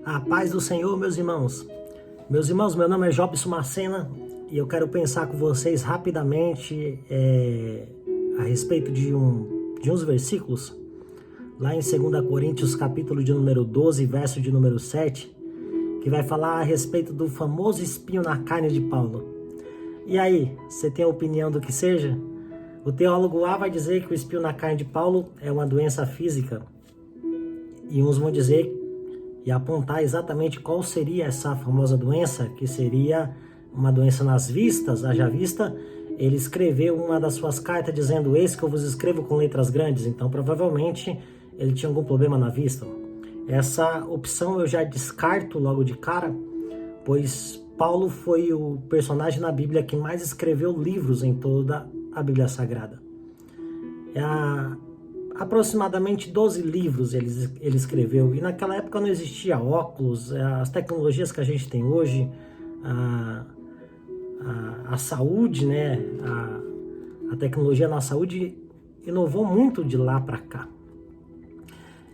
A paz do Senhor, meus irmãos. Meus irmãos, meu nome é Jobson Macena e eu quero pensar com vocês rapidamente a respeito de uns versículos, lá em 2 Coríntios, capítulo de número 12, verso de número 7, que vai falar a respeito do famoso espinho na carne de Paulo. E aí, você tem a opinião do que seja? O teólogo A vai dizer que o espinho na carne de Paulo é uma doença física, e uns vão dizer e apontar exatamente qual seria essa famosa doença, que seria uma doença nas vistas, haja vista. Ele escreveu uma das suas cartas dizendo: eis que eu vos escrevo com letras grandes. Então provavelmente ele tinha algum problema na vista. Essa opção eu já descarto logo de cara, pois Paulo foi o personagem na Bíblia que mais escreveu livros em toda a Bíblia Sagrada. Aproximadamente 12 livros ele escreveu, e naquela época não existia óculos, as tecnologias que a gente tem hoje, a saúde, né? A tecnologia na saúde inovou muito de lá para cá.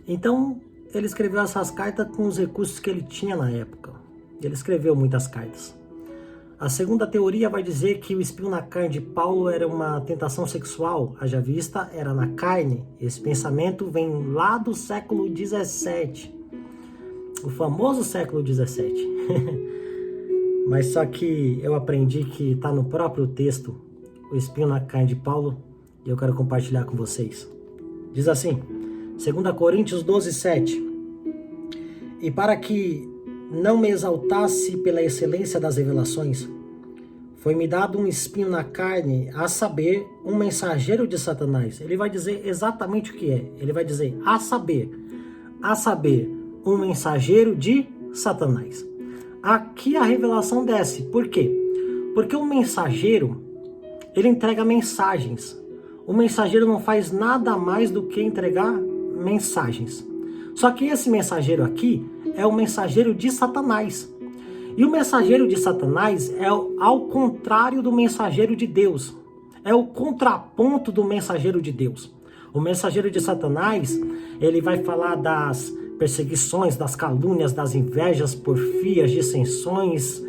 Então ele escreveu essas cartas com os recursos que ele tinha na época. Ele escreveu muitas cartas. A segunda teoria vai dizer que o espinho na carne de Paulo era uma tentação sexual, haja vista, era na carne. Esse pensamento vem lá do século 17, o famoso século 17. Mas só que eu aprendi que está no próprio texto, o espinho na carne de Paulo, e eu quero compartilhar com vocês. Diz assim, 2 Coríntios 12, 7. E para que não me exaltasse pela excelência das revelações, foi-me dado um espinho na carne, a saber, um mensageiro de Satanás. Ele vai dizer exatamente o que é. Ele vai dizer, a saber, um mensageiro de Satanás. Aqui a revelação desce. Por quê? Porque o mensageiro, ele entrega mensagens. O mensageiro não faz nada mais do que entregar mensagens. Só que esse mensageiro aqui é o mensageiro de Satanás. E o mensageiro de Satanás é ao contrário do mensageiro de Deus. É o contraponto do mensageiro de Deus. O mensageiro de Satanás, ele vai falar das perseguições, das calúnias, das invejas, porfias, dissensões.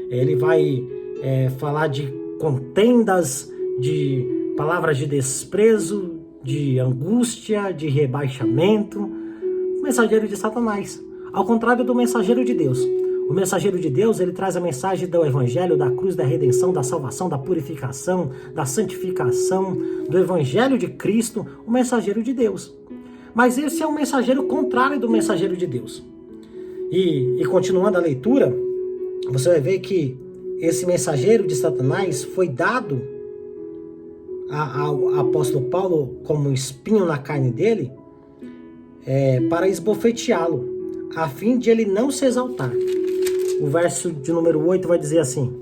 Ele vai falar de contendas, de palavras de desprezo, de angústia, de rebaixamento. Mensageiro de Satanás, ao contrário do mensageiro de Deus. O mensageiro de Deus, ele traz a mensagem do evangelho, da cruz, da redenção, da salvação, da purificação, da santificação, do evangelho de Cristo, o mensageiro de Deus. Mas esse é o mensageiro contrário do mensageiro de Deus. E continuando a leitura, você vai ver que esse mensageiro de Satanás foi dado ao apóstolo Paulo como um espinho na carne dele, para esbofeteá-lo, a fim de ele não se exaltar. O verso de número 8 vai dizer assim: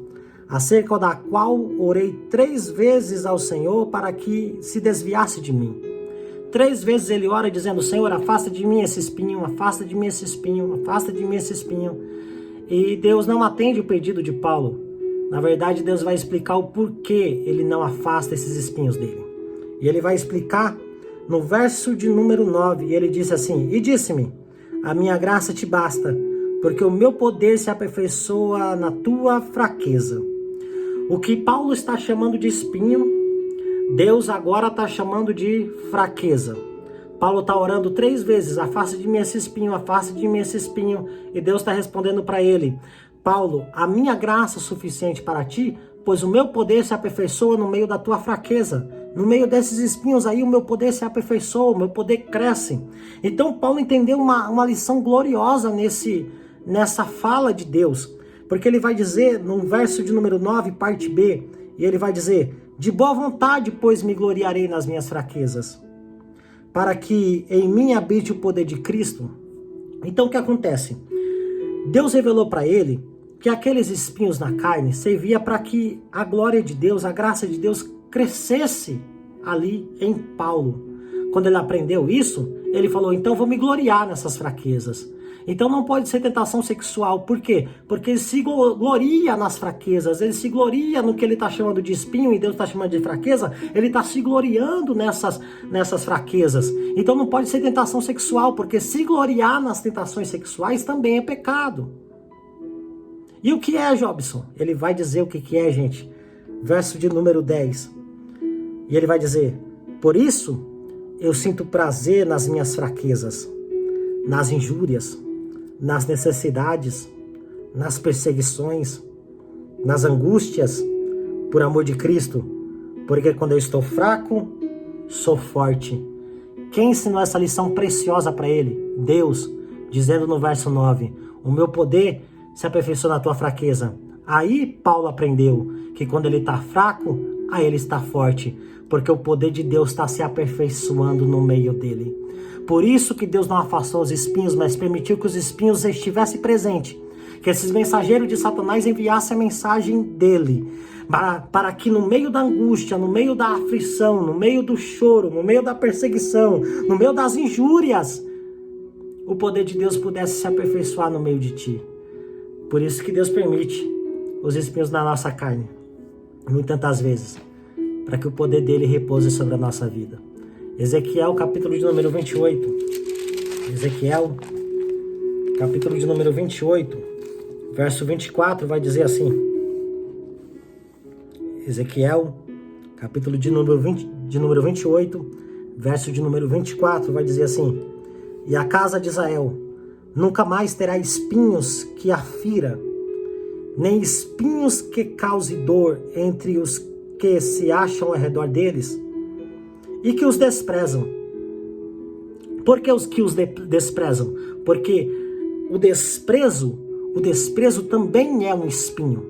acerca da qual orei 3 vezes ao Senhor para que se desviasse de mim. 3 vezes ele ora dizendo: Senhor, afasta de mim esse espinho, afasta de mim esse espinho, afasta de mim esse espinho. E Deus não atende o pedido de Paulo. Na verdade, Deus vai explicar o porquê ele não afasta esses espinhos dele. E ele vai explicar no verso de número 9, e ele disse assim: e disse-me, a minha graça te basta, porque o meu poder se aperfeiçoa na tua fraqueza. O que Paulo está chamando de espinho, Deus agora está chamando de fraqueza. Paulo está orando 3 vezes, afasta de mim esse espinho, afasta de mim esse espinho, e Deus está respondendo para ele: Paulo, a minha graça é suficiente para ti, pois o meu poder se aperfeiçoa no meio da tua fraqueza. No meio desses espinhos aí, o meu poder se aperfeiçoa, o meu poder cresce. Então Paulo entendeu uma lição gloriosa nessa fala de Deus. Porque ele vai dizer, no verso de número 9, parte B, e ele vai dizer: de boa vontade, pois me gloriarei nas minhas fraquezas, para que em mim habite o poder de Cristo. Então o que acontece? Deus revelou para ele que aqueles espinhos na carne servia para que a glória de Deus, a graça de Deus crescesse ali em Paulo. Quando ele aprendeu isso, ele falou: então vou me gloriar nessas fraquezas. Então não pode ser tentação sexual. Por quê? Porque ele se gloria nas fraquezas, ele se gloria no que ele está chamando de espinho e Deus está chamando de fraqueza, ele está se gloriando nessas fraquezas. Então não pode ser tentação sexual, porque se gloriar nas tentações sexuais também é pecado. E o que é, Jobson? Ele vai dizer o que é, gente. Verso de número 10. E ele vai dizer: por isso eu sinto prazer nas minhas fraquezas, nas injúrias, nas necessidades, nas perseguições, nas angústias, por amor de Cristo, porque quando eu estou fraco, sou forte. Quem ensinou essa lição preciosa para ele? Deus, dizendo no verso 9, o meu poder se aperfeiçoa na tua fraqueza. Aí Paulo aprendeu que quando ele está fraco, aí ele está forte, porque o poder de Deus está se aperfeiçoando no meio dele. Por isso que Deus não afastou os espinhos, mas permitiu que os espinhos estivessem presentes. Que esses mensageiros de Satanás enviassem a mensagem dele. Para que no meio da angústia, no meio da aflição, no meio do choro, no meio da perseguição, no meio das injúrias, o poder de Deus pudesse se aperfeiçoar no meio de ti. Por isso que Deus permite os espinhos na nossa carne, muitas vezes, para que o poder dele repouse sobre a nossa vida. Ezequiel, capítulo de número 28. Ezequiel, capítulo de número 28, verso 24, vai dizer assim. Ezequiel, capítulo de número 28, verso de número 24, vai dizer assim: e a casa de Israel nunca mais terá espinhos que a fira, nem espinhos que cause dor entre os que se acham ao redor deles e que os desprezam. Por que os que os desprezam? Porque o desprezo também é um espinho.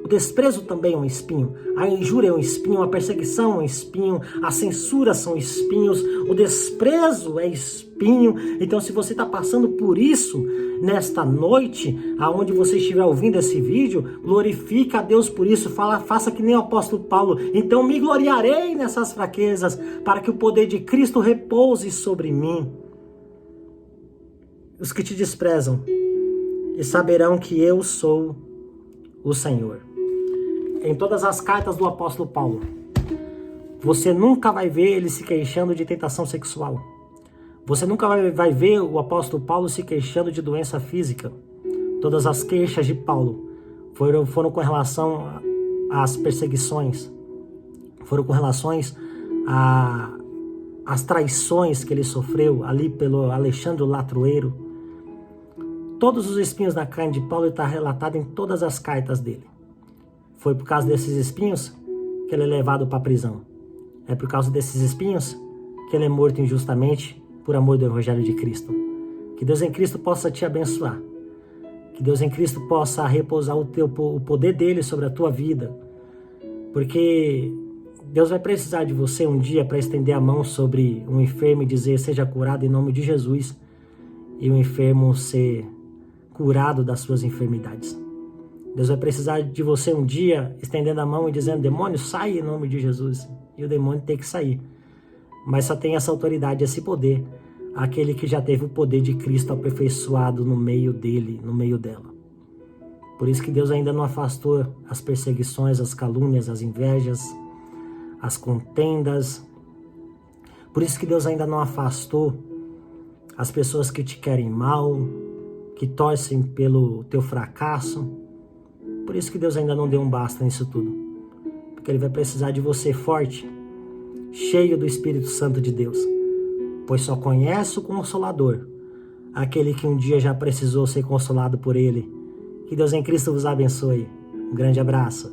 O desprezo também é um espinho. A injúria é um espinho, a perseguição é um espinho, a censura são espinhos, o desprezo é espinho. Então, se você está passando por isso nesta noite, aonde você estiver ouvindo esse vídeo, glorifica a Deus por isso. Faça que nem o apóstolo Paulo. Então me gloriarei nessas fraquezas, para que o poder de Cristo repouse sobre mim. Os que te desprezam e saberão que eu sou o Senhor. Em todas as cartas do apóstolo Paulo, você nunca vai ver ele se queixando de tentação sexual. Você nunca vai ver o apóstolo Paulo se queixando de doença física. Todas as queixas de Paulo foram com relação às perseguições, foram com relações às traições que ele sofreu ali pelo Alexandre o Latrueiro. Todos os espinhos na carne de Paulo está relatado em todas as cartas dele. Foi por causa desses espinhos que ele é levado para a prisão. É por causa desses espinhos que ele é morto injustamente por amor do Evangelho de Cristo. Que Deus em Cristo possa te abençoar. Que Deus em Cristo possa repousar o poder dele sobre a tua vida. Porque Deus vai precisar de você um dia para estender a mão sobre um enfermo e dizer: seja curado em nome de Jesus. E o enfermo ser curado das suas enfermidades. Deus vai precisar de você um dia estendendo a mão e dizendo: demônio, sai em nome de Jesus. E o demônio tem que sair. Mas só tem essa autoridade, esse poder, aquele que já teve o poder de Cristo aperfeiçoado no meio dele, no meio dela. Por isso que Deus ainda não afastou as perseguições, as calúnias, as invejas, as contendas. Por isso que Deus ainda não afastou as pessoas que te querem mal, que torcem pelo teu fracasso. Por isso que Deus ainda não deu um basta nisso tudo. Porque Ele vai precisar de você forte, cheio do Espírito Santo de Deus. Pois só conhece o Consolador, aquele que um dia já precisou ser consolado por Ele. Que Deus em Cristo vos abençoe. Um grande abraço.